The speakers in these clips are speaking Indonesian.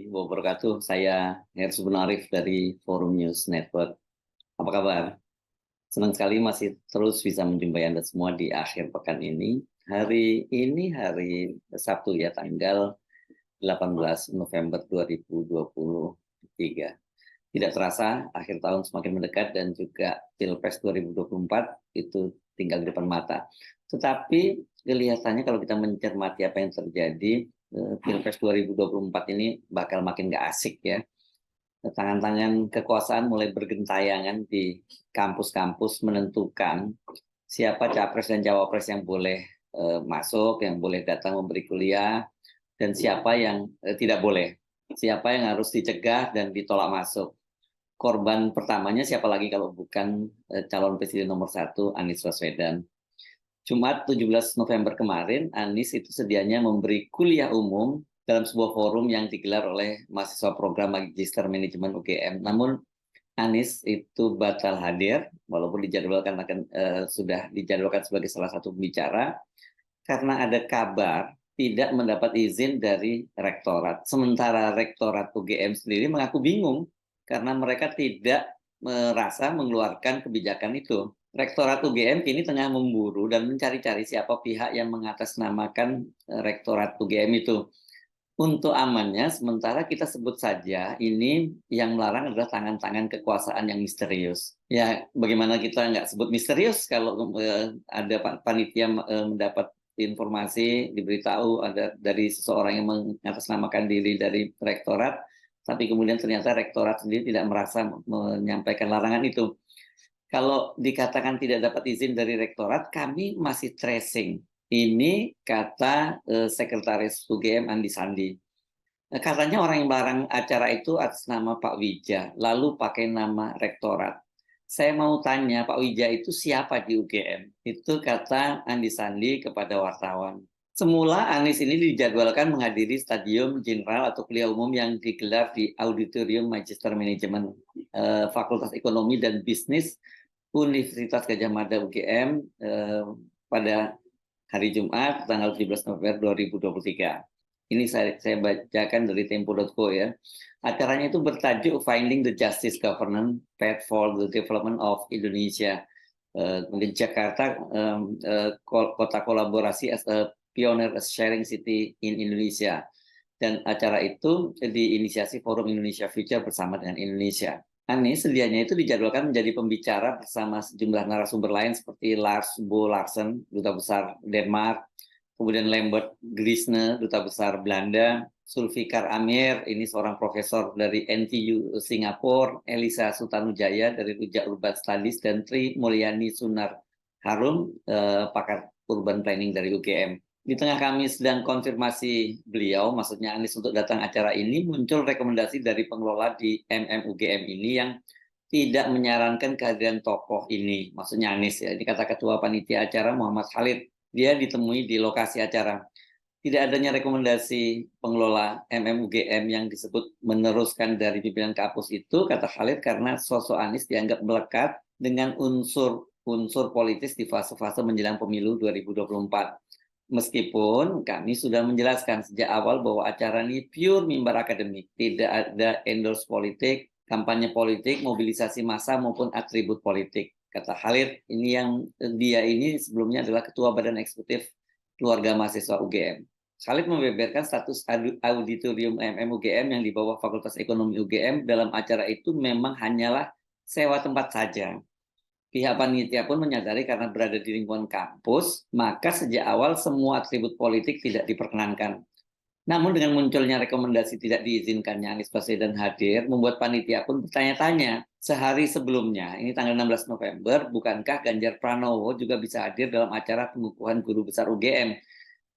wabarakatuh. Saya Hersy Arif dari Forum News Network. Apa kabar? Senang sekali masih terus bisa menjumpai Anda semua di akhir pekan ini. Hari ini hari Sabtu ya, tanggal 18 November 2023. Tidak terasa akhir tahun semakin mendekat dan juga Pilpres 2024 itu tinggal di depan mata. Tetapi kelihatannya kalau kita mencermati apa yang terjadi, Pilpres 2024 ini bakal makin gak asik ya. Tangan-tangan kekuasaan mulai bergentayangan di kampus-kampus menentukan siapa capres dan cawapres yang boleh masuk, yang boleh datang memberi kuliah, dan siapa yang tidak boleh. Siapa yang harus dicegah dan ditolak masuk. Korban pertamanya siapa lagi kalau bukan calon presiden nomor 1 Anies Baswedan. Jumat 17 November kemarin, Anies itu sedianya memberi kuliah umum dalam sebuah forum yang digelar oleh mahasiswa program Magister Manajemen UGM. Namun Anies itu batal hadir, walaupun dijadwalkan sudah dijadwalkan sebagai salah satu pembicara, karena ada kabar tidak mendapat izin dari rektorat. Sementara rektorat UGM sendiri mengaku bingung karena mereka tidak merasa mengeluarkan kebijakan itu. Rektorat UGM kini tengah memburu dan mencari-cari siapa pihak yang mengatasnamakan rektorat UGM itu. Untuk amannya, sementara kita sebut saja ini yang melarang adalah tangan-tangan kekuasaan yang misterius. Ya, bagaimana kita nggak sebut misterius kalau ada panitia mendapat informasi, diberitahu ada dari seseorang yang mengatasnamakan diri dari rektorat, tapi kemudian ternyata rektorat sendiri tidak merasa menyampaikan larangan itu. Kalau dikatakan tidak dapat izin dari rektorat, kami masih tracing. Ini kata Sekretaris UGM Andi Sandi. Katanya orang yang melarang acara itu atas nama Pak Wija, lalu pakai nama rektorat. Saya mau tanya, Pak Wija itu siapa di UGM? Itu kata Andi Sandi kepada wartawan. Semula Anies ini dijadwalkan menghadiri Stadium Jenderal atau kuliah umum yang digelar di Auditorium Magister Manajemen Fakultas Ekonomi dan Bisnis Universitas Gadjah Mada UGM pada hari Jumat tanggal 17 November 2023. Ini saya bacakan dari tempo.co ya. Acaranya itu bertajuk Finding the Justice Governance Path for the Development of Indonesia. Kemudian Jakarta, kota kolaborasi as a pioneer sharing city in Indonesia. Dan acara itu diinisiasi Forum Indonesia Future bersama dengan Indonesia. Anies sedianya itu dijadwalkan menjadi pembicara bersama sejumlah narasumber lain seperti Lars Bo Larsen, Duta Besar Denmark, kemudian Lambert Grisne, Duta Besar Belanda, Zulfikar Amir, ini seorang profesor dari NTU Singapura, Elisa Sutanujaya dari Rujak Urban Studies, dan Tri Mulyani Sunar Harum, pakar urban planning dari UGM. Di tengah kami sedang konfirmasi beliau, maksudnya Anies untuk datang acara ini, muncul rekomendasi dari pengelola di UGM ini yang tidak menyarankan kehadiran tokoh ini, maksudnya Anies ya. Ini kata Ketua Panitia Acara Muhammad Khalid. Dia ditemui di lokasi acara. Tidak adanya rekomendasi pengelola UGM yang disebut meneruskan dari pimpinan kampus itu, kata Khalid, karena sosok Anies dianggap melekat dengan unsur politis di fase-fase menjelang pemilu 2024. Meskipun kami sudah menjelaskan sejak awal bahwa acara ini pure mimbar akademik, tidak ada endorse politik, kampanye politik, mobilisasi massa maupun atribut politik. Kata Khalid, dia ini sebelumnya adalah Ketua Badan Eksekutif Keluarga Mahasiswa UGM. Khalid membeberkan status auditorium UGM yang di bawah Fakultas Ekonomi UGM dalam acara itu memang hanyalah sewa tempat saja. Pihak panitia pun menyadari karena berada di lingkungan kampus, maka sejak awal semua atribut politik tidak diperkenankan. Namun dengan munculnya rekomendasi tidak diizinkannya Anies Baswedan hadir, membuat panitia pun bertanya-tanya. Sehari sebelumnya, ini tanggal 16 November, bukankah Ganjar Pranowo juga bisa hadir dalam acara pengukuhan guru besar UGM?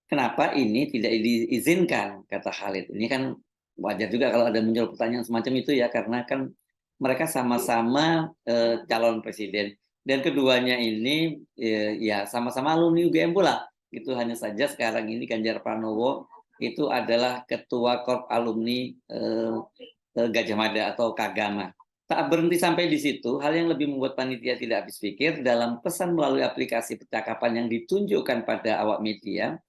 Kenapa ini tidak diizinkan, kata Khalid. Ini kan wajar juga kalau ada muncul pertanyaan semacam itu ya, karena kan mereka sama-sama calon presiden. Dan keduanya ini ya sama-sama alumni UGM pula. Itu hanya saja sekarang ini Ganjar Pranowo itu adalah ketua Korp alumni Gadjah Mada atau Kagama. Tak berhenti sampai di situ, hal yang lebih membuat panitia tidak habis pikir dalam pesan melalui aplikasi percakapan yang ditunjukkan pada awak media,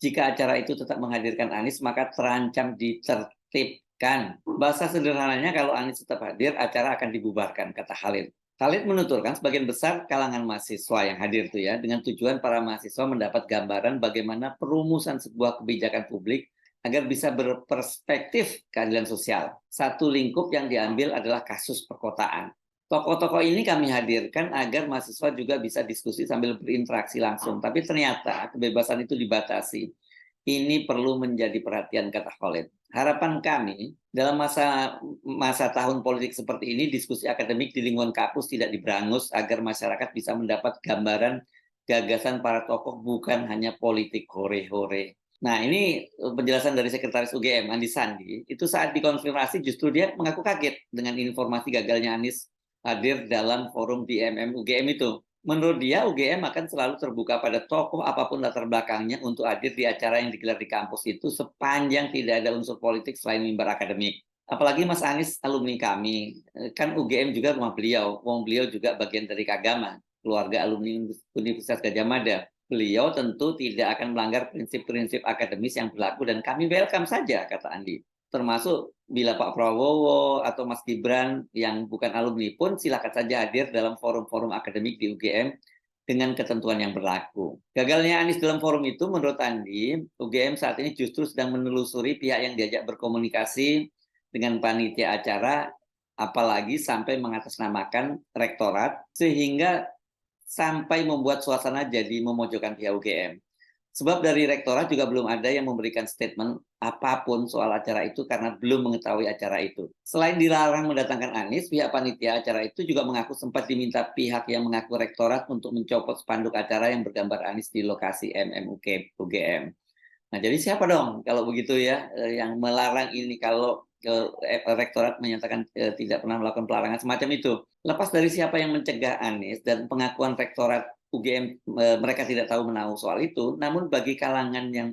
jika acara itu tetap menghadirkan Anies, maka terancam ditertib Kan, bahasa sederhananya kalau Anies tetap hadir, acara akan dibubarkan, kata Khalid. Khalid menuturkan sebagian besar kalangan mahasiswa yang hadir itu ya, dengan tujuan para mahasiswa mendapat gambaran bagaimana perumusan sebuah kebijakan publik agar bisa berperspektif keadilan sosial. Satu lingkup yang diambil adalah kasus perkotaan. Tokoh-tokoh ini kami hadirkan agar mahasiswa juga bisa diskusi sambil berinteraksi langsung. Tapi ternyata kebebasan itu dibatasi. Ini perlu menjadi perhatian, kata Khalid. Harapan kami dalam masa tahun politik seperti ini, diskusi akademik di lingkungan kampus tidak diberangus agar masyarakat bisa mendapat gambaran gagasan para tokoh, bukan hanya politik hore-hore. Nah, ini penjelasan dari Sekretaris UGM, Andi Sandi, itu saat dikonfirmasi justru dia mengaku kaget dengan informasi gagalnya Anies hadir dalam forum di UGM itu. Menurut dia, UGM akan selalu terbuka pada tokoh apapun latar belakangnya untuk hadir di acara yang digelar di kampus itu sepanjang tidak ada unsur politik selain mimbar akademik. Apalagi Mas Anies alumni kami, kan UGM juga rumah beliau, beliau juga bagian dari Kagama, keluarga alumni Universitas Gadjah Mada. Beliau tentu tidak akan melanggar prinsip-prinsip akademis yang berlaku dan kami welcome saja, kata Andi. Termasuk bila Pak Prabowo atau Mas Gibran yang bukan alumni pun silakan saja hadir dalam forum-forum akademik di UGM dengan ketentuan yang berlaku. Gagalnya Anies dalam forum itu menurut Andi, UGM saat ini justru sedang menelusuri pihak yang diajak berkomunikasi dengan panitia acara, apalagi sampai mengatasnamakan rektorat, sehingga sampai membuat suasana jadi memojokkan pihak UGM. Sebab dari rektorat juga belum ada yang memberikan statement apapun soal acara itu karena belum mengetahui acara itu. Selain dilarang mendatangkan Anies, pihak panitia acara itu juga mengaku sempat diminta pihak yang mengaku rektorat untuk mencopot spanduk acara yang bergambar Anies di lokasi UGM. Nah, jadi siapa dong kalau begitu ya yang melarang ini kalau rektorat menyatakan tidak pernah melakukan pelarangan semacam itu. Lepas dari siapa yang mencegah Anies dan pengakuan rektorat UGM mereka tidak tahu menahu soal itu, namun bagi kalangan yang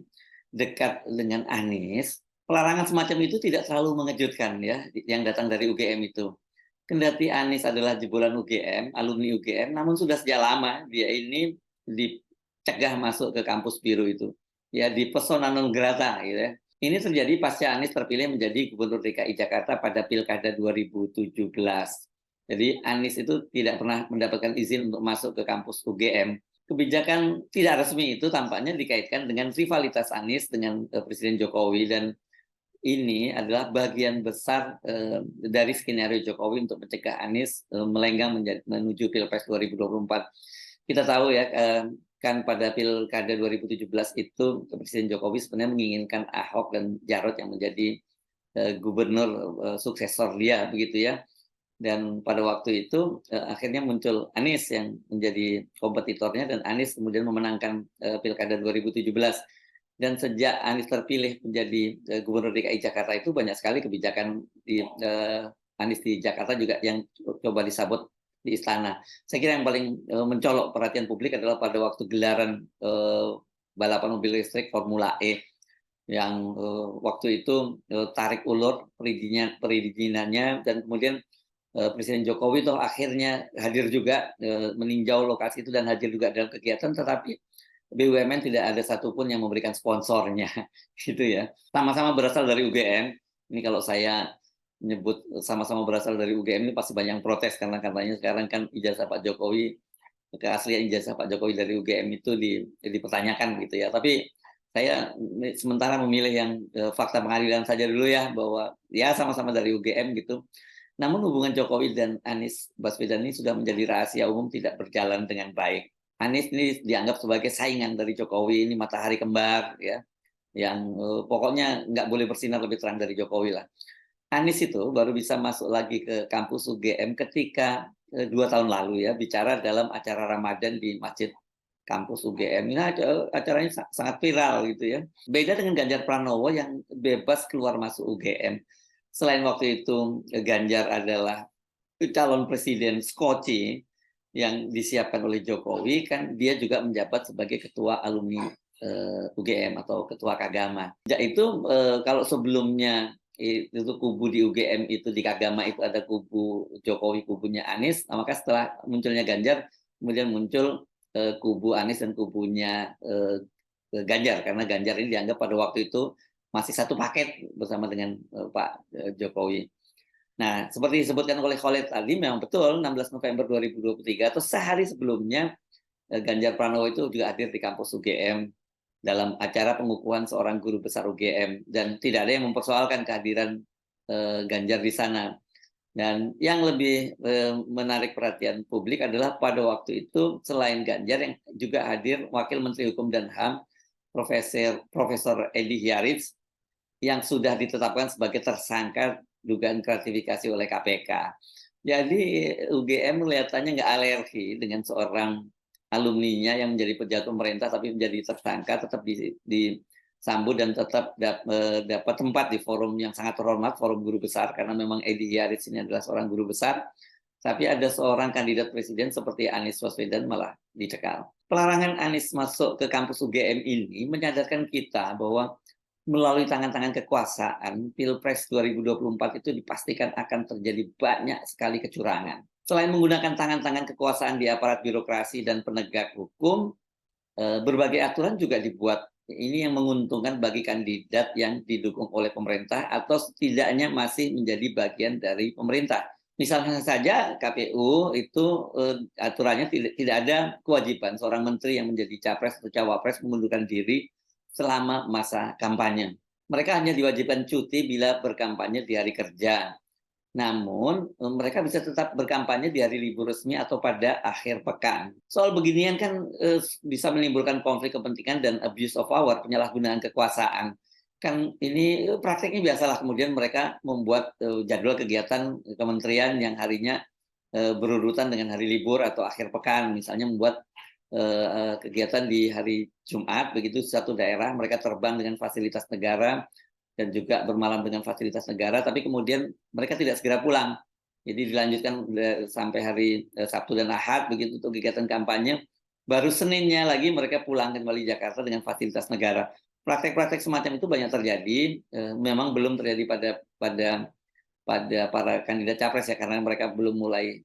dekat dengan Anies, pelarangan semacam itu tidak selalu mengejutkan ya yang datang dari UGM itu. Kendati Anies adalah jebolan UGM, alumni UGM, namun sudah sejak lama dia ini dicegah masuk ke kampus biru itu. Ya, di persona non grata gitu ya. Ini terjadi pasca Anies terpilih menjadi Gubernur DKI Jakarta pada Pilkada 2017. Jadi Anies itu tidak pernah mendapatkan izin untuk masuk ke kampus UGM. Kebijakan tidak resmi itu tampaknya dikaitkan dengan rivalitas Anies dengan Presiden Jokowi, dan ini adalah bagian besar dari skenario Jokowi untuk mencegah Anies melenggang menuju Pilpres 2024. Kita tahu ya, kan pada Pilkada 2017 itu Presiden Jokowi sebenarnya menginginkan Ahok dan Jarot yang menjadi gubernur suksesor dia, begitu ya. Dan pada waktu itu akhirnya muncul Anies yang menjadi kompetitornya, dan Anies kemudian memenangkan Pilkada 2017. Dan sejak Anies terpilih menjadi Gubernur DKI Jakarta itu banyak sekali kebijakan di Anies di Jakarta juga yang coba disabot di istana. Saya kira yang paling mencolok perhatian publik adalah pada waktu gelaran balapan mobil listrik Formula E yang waktu itu tarik ulur perizinannya, dan kemudian Presiden Jokowi toh akhirnya hadir juga meninjau lokasi itu dan hadir juga dalam kegiatan, tetapi BUMN tidak ada satupun yang memberikan sponsornya, gitu ya. Sama-sama berasal dari UGM. Ini kalau saya menyebut sama-sama berasal dari UGM ini pasti banyak yang protes karena katanya sekarang kan ijazah Pak Jokowi, keaslian ijazah Pak Jokowi dari UGM itu dipertanyakan gitu ya. Tapi saya sementara memilih yang fakta pengadilan saja dulu ya, bahwa ya sama-sama dari UGM gitu. Namun hubungan Jokowi dan Anies Baswedan ini sudah menjadi rahasia umum tidak berjalan dengan baik. Anies ini dianggap sebagai saingan dari Jokowi, ini matahari kembar ya, yang pokoknya nggak boleh bersinar lebih terang dari Jokowi lah. Anies itu baru bisa masuk lagi ke kampus UGM ketika 2 tahun lalu ya, bicara dalam acara Ramadan di Masjid kampus UGM. Ini acaranya sangat viral gitu ya. Beda dengan Ganjar Pranowo yang bebas keluar masuk UGM. Selain waktu itu Ganjar adalah calon presiden Skoci yang disiapkan oleh Jokowi, kan dia juga menjabat sebagai ketua alumni UGM atau ketua Kagama. Sejak itu kalau sebelumnya itu kubu di UGM itu di Kagama itu ada kubu Jokowi, kubunya Anies, maka setelah munculnya Ganjar kemudian muncul kubu Anies dan kubunya Ganjar, karena Ganjar ini dianggap pada waktu itu masih satu paket bersama dengan Pak Jokowi. Nah, seperti disebutkan oleh Khalid tadi, memang betul 16 November 2023 atau sehari sebelumnya Ganjar Pranowo itu juga hadir di kampus UGM dalam acara pengukuhan seorang guru besar UGM dan tidak ada yang mempersoalkan kehadiran Ganjar di sana. Dan yang lebih menarik perhatian publik adalah pada waktu itu selain Ganjar yang juga hadir Wakil Menteri Hukum dan HAM Profesor Edi Hiaris yang sudah ditetapkan sebagai tersangka dugaan gratifikasi oleh KPK. Jadi UGM kelihatannya nggak alergi dengan seorang alumninya yang menjadi pejabat pemerintah tapi menjadi tersangka, tetap disambut dan tetap dapat tempat di forum yang sangat terhormat, forum guru besar, karena memang Edi Hiaris ini adalah seorang guru besar. Tapi ada seorang kandidat presiden seperti Anies Baswedan malah dicekal. Pelarangan Anies masuk ke kampus UGM ini menyadarkan kita bahwa melalui tangan-tangan kekuasaan, Pilpres 2024 itu dipastikan akan terjadi banyak sekali kecurangan. Selain menggunakan tangan-tangan kekuasaan di aparat birokrasi dan penegak hukum, berbagai aturan juga dibuat. Ini yang menguntungkan bagi kandidat yang didukung oleh pemerintah atau setidaknya masih menjadi bagian dari pemerintah. Misalnya saja KPU itu aturannya tidak ada kewajiban seorang menteri yang menjadi capres atau cawapres mengundurkan diri selama masa kampanye. Mereka hanya diwajibkan cuti bila berkampanye di hari kerja. Namun, mereka bisa tetap berkampanye di hari libur resmi atau pada akhir pekan. Soal beginian kan bisa menimbulkan konflik kepentingan dan abuse of power, penyalahgunaan kekuasaan. Kan ini prakteknya biasalah, kemudian mereka membuat jadwal kegiatan kementerian yang harinya berurutan dengan hari libur atau akhir pekan. Misalnya membuat kegiatan di hari Jumat, begitu satu daerah mereka terbang dengan fasilitas negara dan juga bermalam dengan fasilitas negara, tapi kemudian mereka tidak segera pulang. Jadi dilanjutkan sampai hari Sabtu dan Ahad, begitu untuk kegiatan kampanye. Baru Seninnya lagi mereka pulang kembali Jakarta dengan fasilitas negara. Praktek-praktek semacam itu banyak terjadi, memang belum terjadi pada para kandidat capres ya, karena mereka belum mulai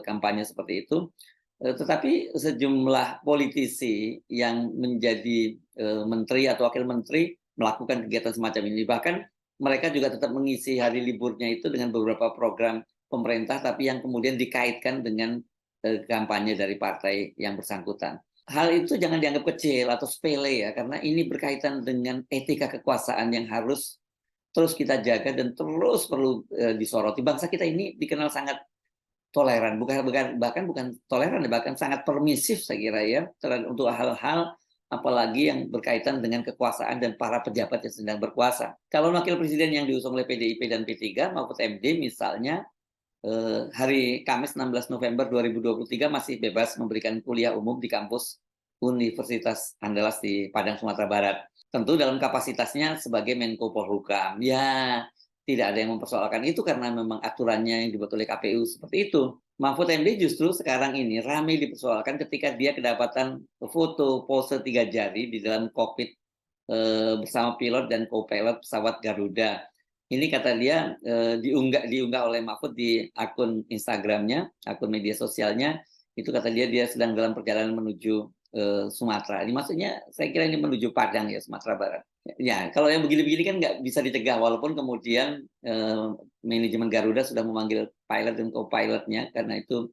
kampanye seperti itu. Tetapi sejumlah politisi yang menjadi menteri atau wakil menteri melakukan kegiatan semacam ini. Bahkan mereka juga tetap mengisi hari liburnya itu dengan beberapa program pemerintah, tapi yang kemudian dikaitkan dengan kampanye dari partai yang bersangkutan. Hal itu jangan dianggap kecil atau sepele ya, karena ini berkaitan dengan etika kekuasaan yang harus terus kita jaga dan terus perlu disoroti. Bangsa kita ini dikenal sangat toleran, bahkan bukan toleran, bahkan sangat permisif saya kira ya, untuk hal-hal apalagi yang berkaitan dengan kekuasaan dan para pejabat yang sedang berkuasa. Kalau wakil presiden yang diusung oleh PDIP dan P3, Mahfud MD misalnya, hari Kamis 16 November 2023 masih bebas memberikan kuliah umum di kampus Universitas Andalas di Padang, Sumatera Barat. Tentu dalam kapasitasnya sebagai Menko Polhukam. Ya, tidak ada yang mempersoalkan itu karena memang aturannya yang dibuat oleh KPU seperti itu. Mahfud MD justru sekarang ini ramai dipersoalkan ketika dia kedapatan foto pose 3 jari di dalam kokpit bersama pilot dan co-pilot pesawat Garuda. Ini kata dia diunggah oleh Mahfud di akun Instagramnya, akun media sosialnya. Itu kata dia sedang dalam perjalanan menuju Sumatera. Ini maksudnya saya kira ini menuju Padang ya, Sumatera Barat. Ya, kalau yang begini-begini kan nggak bisa dicegah, walaupun kemudian manajemen Garuda sudah memanggil pilot dan co-pilotnya karena itu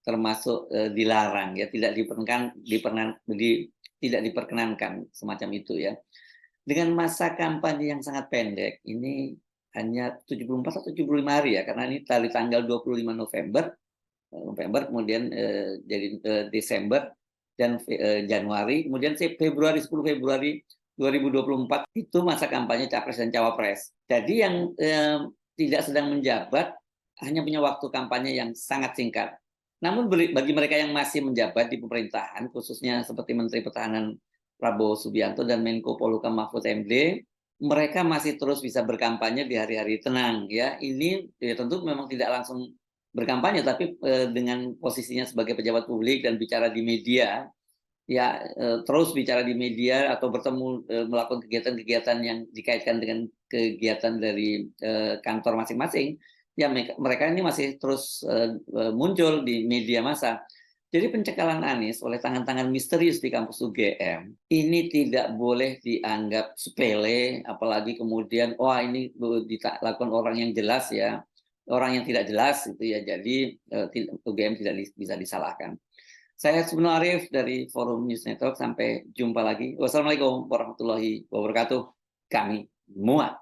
termasuk dilarang ya, tidak diperkenankan semacam itu ya. Dengan masa kampanye yang sangat pendek, ini hanya 74 atau 75 hari ya, karena ini dari tanggal 25 November kemudian jadi Desember dan Januari, kemudian Februari 10 Februari 2024 itu masa kampanye capres dan cawapres. Jadi yang tidak sedang menjabat hanya punya waktu kampanye yang sangat singkat. Namun bagi mereka yang masih menjabat di pemerintahan, khususnya seperti Menteri Pertahanan Prabowo Subianto dan Menko Polhukam Mahfud MD, mereka masih terus bisa berkampanye di hari-hari tenang ya. Ini ya tentu memang tidak langsung berkampanye, tapi dengan posisinya sebagai pejabat publik dan bicara di media, ya terus bicara di media atau bertemu melakukan kegiatan-kegiatan yang dikaitkan dengan kegiatan dari kantor masing-masing, ya mereka ini masih terus muncul di media massa. Jadi pencekalan Anies oleh tangan-tangan misterius di kampus UGM, ini tidak boleh dianggap sepele, apalagi kemudian, wah ini dilakukan orang yang jelas ya, orang yang tidak jelas itu ya, jadi UGM tidak bisa disalahkan. Saya Subnu Arif dari Forum News Network, sampai jumpa lagi. Wassalamualaikum warahmatullahi wabarakatuh. Kami semua.